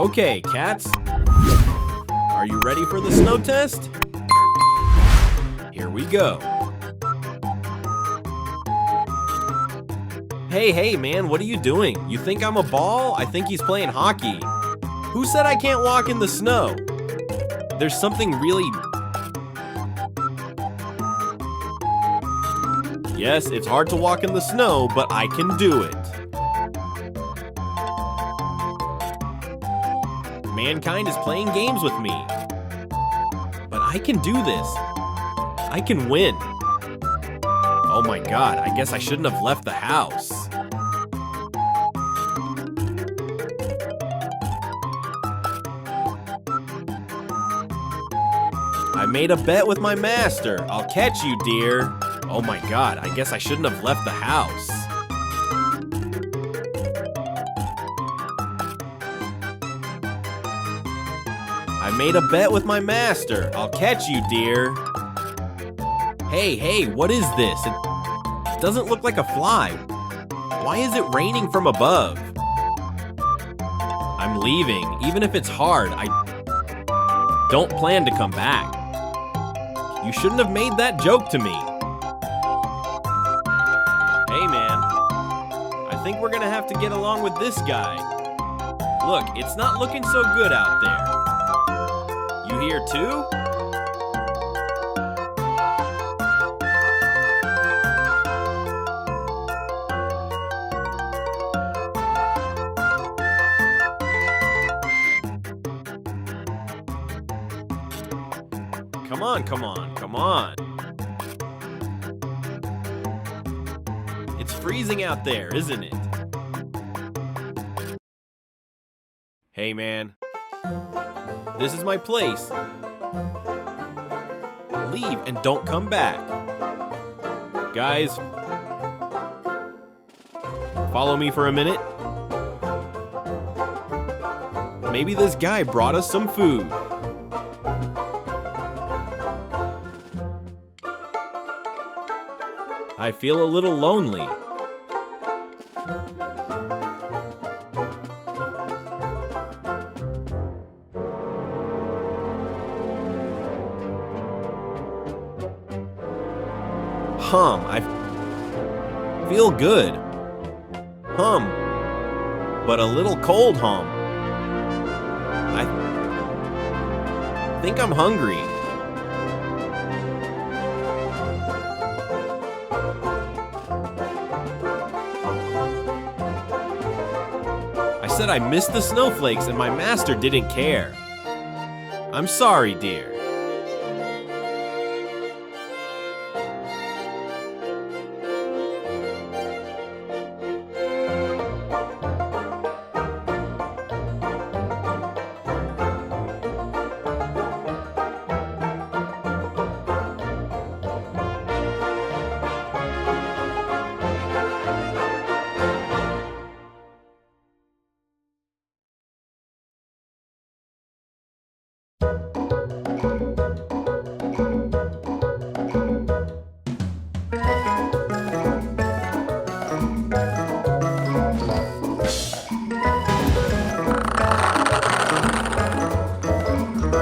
Okay, cats. Are you ready for the snow test? Here we go. Hey, man, what are you doing? You think I'm a ball? I think he's playing hockey. Who said I can't walk in the snow? There's something really... Yes, it's hard to walk in the snow, but I can do it. Mankind is playing games with me. But I can do this. I can win. Oh my god, I guess I shouldn't have left the house. I made a bet with my master. I'll catch you, dear. Oh my god, I guess I shouldn't have left the house. I made a bet with my master. I'll catch you, dear. Hey, what is this? It doesn't look like a fly. Why is it raining from above? I'm leaving, even if it's hard. I don't plan to come back. You shouldn't have made that joke to me. Hey, man. I think we're gonna have to get along with this guy. Look, it's not looking so good out there. You here too? Come on. It's freezing out there, isn't it? Hey, man. This is my place. Leave and don't come back. Guys, follow me for a minute. Maybe this guy brought us some food. I feel a little lonely. I feel good. But a little cold, I think I'm hungry. I said I missed the snowflakes and my master didn't care. I'm sorry, dear.